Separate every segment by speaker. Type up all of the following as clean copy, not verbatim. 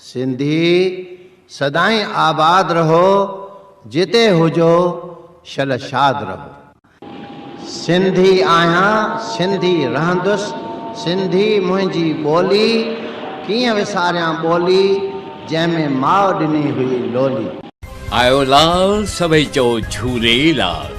Speaker 1: सिंधी सदाई आबाद रहो, जिते हुजो शलशाद रहो। सिंधी आहियां, सिंधी रहंदुसि, सिंधी मुंहिंजी ॿोली, कीअं विसारियां ॿोली जंहिंमें माउ ॾिनी हुई लोली।
Speaker 2: आयो लाल सभई चओ Jhulelal.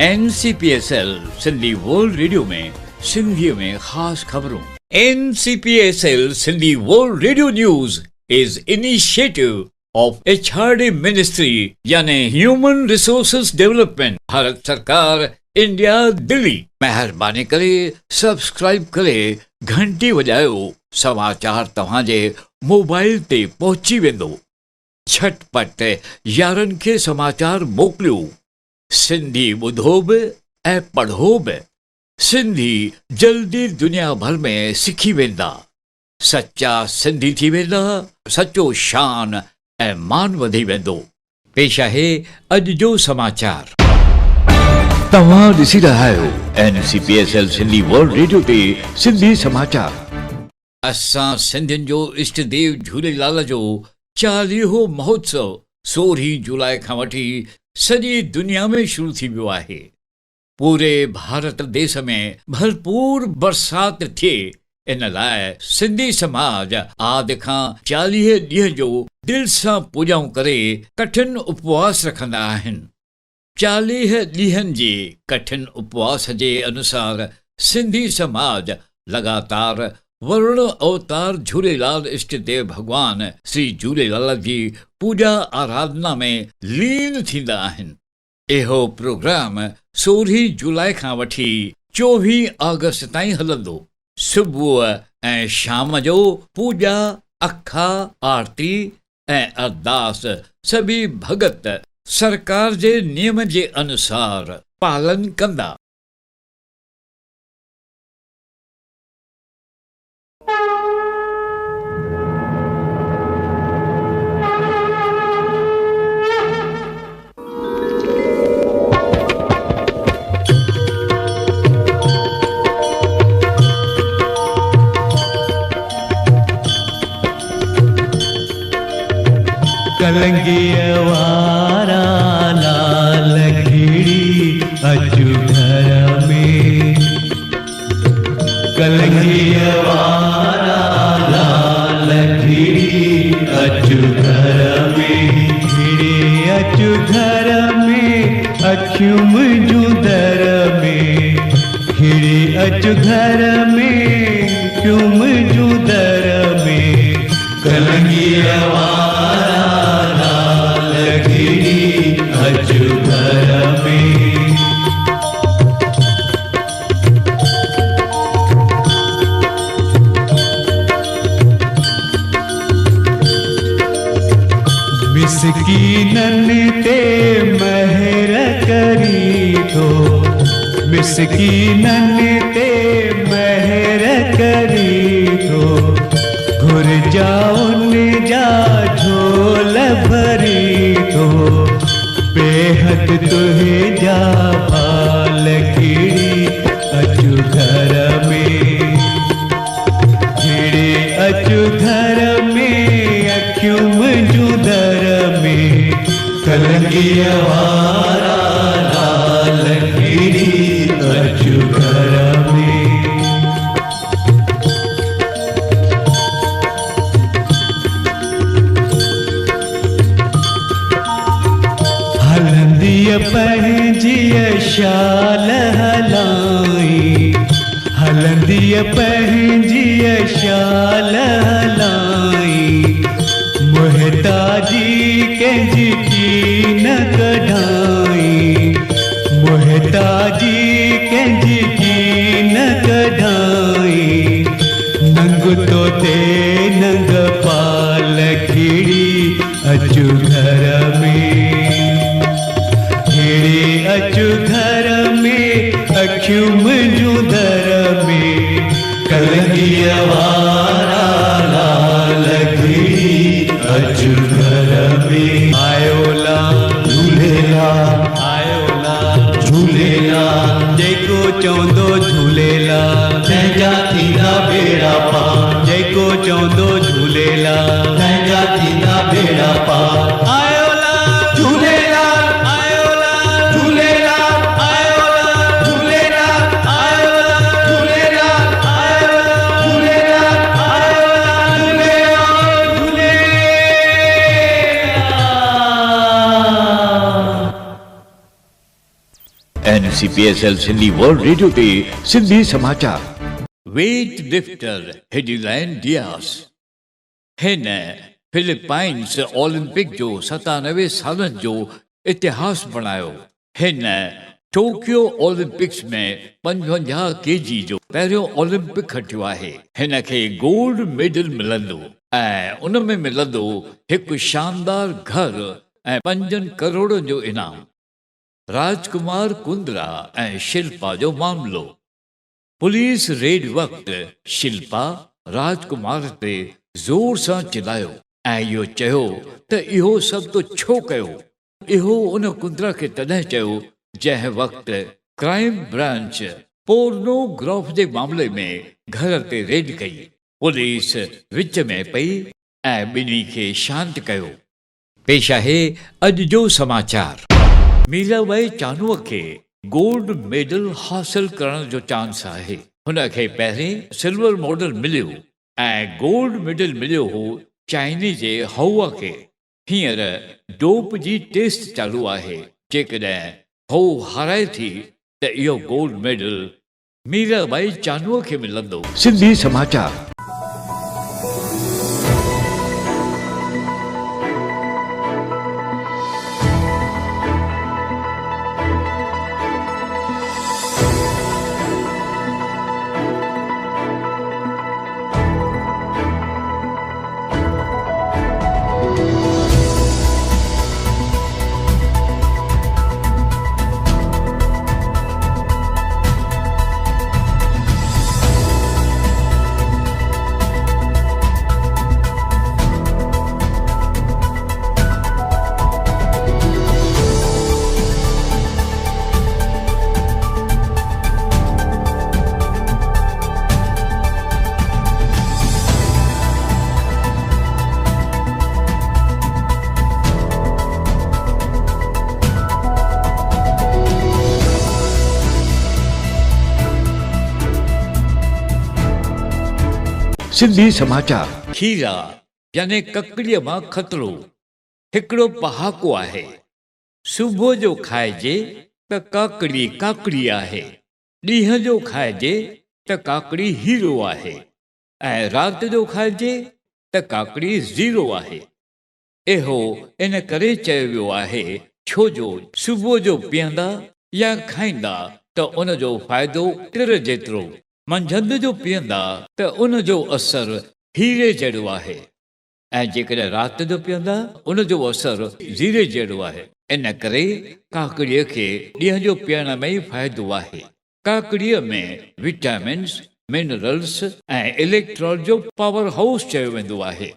Speaker 2: NCPSL Sindhi world radio में सिंधीअ में ख़ासि ख़बरूं। NCPSL Sindhi world radio news is initiative of HRD Ministry यानी ह्यूमन रिसोर्सेस डेवलपमेंट, भारत सरकार, इंडिया, दिल्ली। महिरबानी करे सब्सक्राइब करे घंटी वॼायो, समाचार तव्हांजे मोबाइल ते पहुची वेंदो। झटपट यारनि खे समाचार मोकिलियो। सिंधी ॿुधो बि ऐं पढ़ो बि। सिंधी जल्दी दुनिया भर में सिखी वेंदा। सच्चा सिंधी थी वेंदा, सचो शान ऐं मान वधी वेंदो। पेश आहे अॼु जो समाचार। तव्हां ॾिसी रहिया आहियो NCPSL सिंधी वर्ल्ड रेडियो ते सिंधी समाचार। असां सिंधियुनि जो इष्ट देव झूलेलाल जो 40हों महोत्सव 16 जुलाई खां वठी सॼी दुनिया में शुरू थी वियो आहे। पूरे भारत देश में भरपूर बरसात थिए, इन लाइ सिंधी समाज आदि खां 40 ॾींहं जो दिलि सां पूॼाऊं करे कठिन उपवास रखंदा आहिनि। 40 ॾींहंनि जे कठिन उपवास जे अनुसार सिंधी समाज लगातार वरुण अवतार झूलेलाल इष्ट देव भगवान श्री झूलेलाल जी पूॼा आराधना में लीन थींदा आहिनि। इहो प्रोग्राम 16 जुलाई खां वठी 24 अगस्त ताईं हलंदो। सुबुह ऐं शाम जो पूॼा, अखा, आरती ऐं अरदास सभी भगत सरकार जे नियम जे अनुसार पालन कंदा।
Speaker 3: कलंगीअ वारा लाल खिड़ी अचु घर में। कलंगीअ वारा लाल खिड़ी अचु घर में। खिड़ी अचु घर में, अखियूं मुंहिंजूं दर में। खिड़ी अचु घर में, अखियूं मुंहिंजूं दर में। कलंगीअ वारा अचु घर में। मिस्कीननि ते महर करी थो। मिस्कीननि ते महर करी थो। घुरजा उन जा झोल भरी थो। बेहद तुहे जा बाल खिड़ी अचु घर में। खिड़ी अचु घर में, अखियूं मुंहिंजूं दर में। कलंगीअ वारा लाल खिड़ी अचु घर में। हलंदीअ पंहिंजीअ शाल हलाई। हलंदीअ पंहिंजीअ शाल हलाई। मुहताजी कंहिंजी की न कढाई। मुहताजी कंहिंजी की न कढाई। नंग तो ते नंग पाल खिड़ी अचु घर में। खिड़ी अचु घर में, अखियूं मुंहिंजूं दर में। कलंगीअ वारा लाल खिड़ी अचु घर में। आयो लाल झूलेलाल, आयो लाल झूलेलाल। जेको चवंदो झूलेलाल, तंहिंजा थींदा बेड़ा पार। जेको चवंदो झूलेलाल पंहिंजा थींदा बेड़ा पार आयो लाल झूलेलाल आयो लाल झूलेलाल आयो लाल झूलेलाल आयो लाल झूलेलाल आयो लाल झूलेलाल आयो लाल Jhulelal
Speaker 2: NCPSL Sindhi world radio ते सिंधी समाचार वेट लिफ्टर हेडीलाइन डियास हिन फिलिपाइंस ओलंपिक जो 97 सालनि जो इतिहास बणायो हिन टोक्यो ओलंपिक्स में 55 kg जो पहिरियों ओलंपिक खटियो आहे हिन खे गोल्ड मेडल मिलंदो ऐं उन में मिलंदो हिकु शानदार घर ऐं 5 करोड़ जो इनाम राजकुमार कुंद्रा ऐं शिल्पा जो मामलो पुलिस रेड वक़्तु शिल्पा राजकुमार ते ज़ोर सां चिल्लायो ऐं इहो चयो त इहो सभु तो छो कयो इहो उन कुंद्रा खे तॾहिं चयो जंहिं वक़्तु क्राइम ब्रांच पोर्नोग्राफ जे मामले में घर ते रेड कई पुलिस विच में पई ऐं ॿिन्ही खे शांत कयो पेश आहे अॼु जो समाचार मीराबाई चानूअ खे गोल्ड मेडल हासिल करण जो चांस आहे हुन खे पहिरीं सिल्वर मेडल मिलियो ऐं गोल्ड मेडल मिलियो हो चाइनीज़ जे हौआ खे हींअर डोप जी टेस्ट चालू आहे जेकॾहिं हू हाराए थी त इहो गोल्ड मेडल मीराबाई चानूअ खे मिलंदो सिंधी समाचार सिंधी समाचार खीरा यानी ककड़ीअ मां खतरो हिकिड़ो पहाको आहे सुबुह जो खाइजे त काकड़ी काकड़ी आहे ॾींहं जो खाइजे त काकड़ी हीरो आहे ऐं राति जो खाइजे त काकड़ी ज़ीरो आहे इहो इन करे चयो वियो आहे छो जो सुबुह जो पीअंदा या खाईंदा त उन जो फ़ाइदो तिर जेतिरो मंझंदि जो पीअंदा त उन जो असरु हीरे जहिड़ो आहे ऐं जेकॾहिं राति जो पीअंदा उन जो असरु ज़ीरे जहिड़ो आहे इन करे काकड़ीअ खे ॾींहं जो पीअण में ई फ़ाइदो आहे काकड़ीअ में विटामिन्स मिनरल्स ऐं इलेक्ट्रॉल जो पावर हाउस चयो वेंदो आहे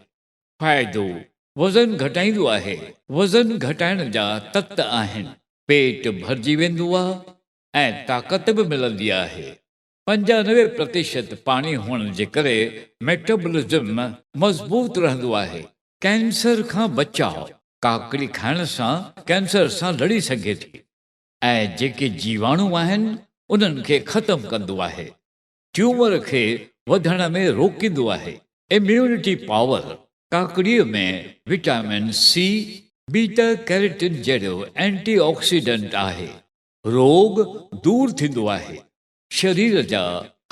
Speaker 2: फ़ाइदो वज़न घटाईंदो आहे वज़न घटाइण जा तत्व आहिनि पेट भरिजी वेंदो आहे ऐं ताक़त बि मिलंदी आहे 95% पाणी हुअण जे करे मेटाबॉलिज्म मज़बूत रहंदो आहे कैंसर खां बचाव काकड़ी खाइण सां कैंसर सां लड़ी सघे थी ऐं जेके जीवाणु आहिनि उन्हनि खे ख़तमु कंदो आहे ट्यूमर खे वधण में रोकींदो आहे इम्यूनिटी पावर काकड़ीअ में विटामिन सी बीटा कैरोटीन जहिड़ो एंटीऑक्सीडेंट आहे रोग दूर थींदो आहे शरीर जा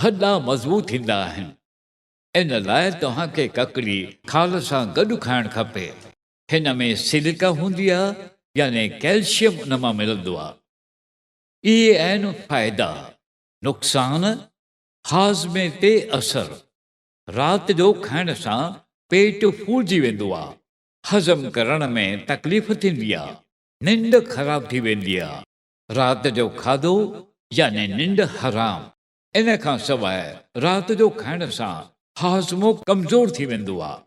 Speaker 2: हॾा मज़बूत थींदा आहिनि इन लाइ तव्हांखे ककड़ी खाल सां गॾु खाइणु खपे हिन में सिलिका हूंदी आहे यानी कैल्शियम उन मां मिलंदो आहे इहे आहिनि फ़ाइदा नुक़सान हाज़मे ते असरु राति जो खाइण सां पेट फूलिजी वेंदो आहे हज़म करण में तकलीफ़ थींदी आहे निंड ख़राब थी वेंदी आहे राति जो खाधो यानी निंड हराम इन खां सवाइ राति जो खाइण सां हाज़मो कमज़ोर थी वेंदो आहे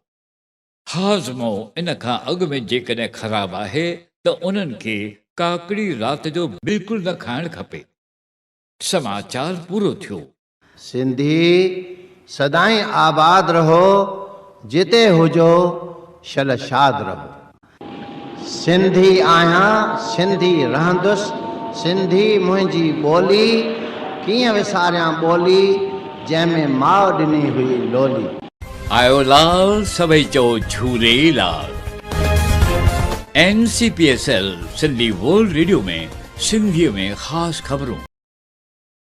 Speaker 2: हाज़मो इन खां अॻु में जेकॾहिं ख़राबु आहे त उन्हनि खे काकड़ी राति जो बिल्कुलु न खाइणु खपे समाचार पूरो थियो
Speaker 1: सिंधी सदाई आबाद रहो जिते हुजो शल शाद रहो। सिंधी आहियां सिंधी रहंदुसि, सिंधी मुंहिंजी ॿोली, कीअं विसारियां ॿोली जंहिंमें माउ ॾिनी हुई लोली।
Speaker 2: आयो लाल सभई चओ Jhulelal. NCPSL Sindhi world radio में सिंधीअ में ख़ासि ख़बरूं।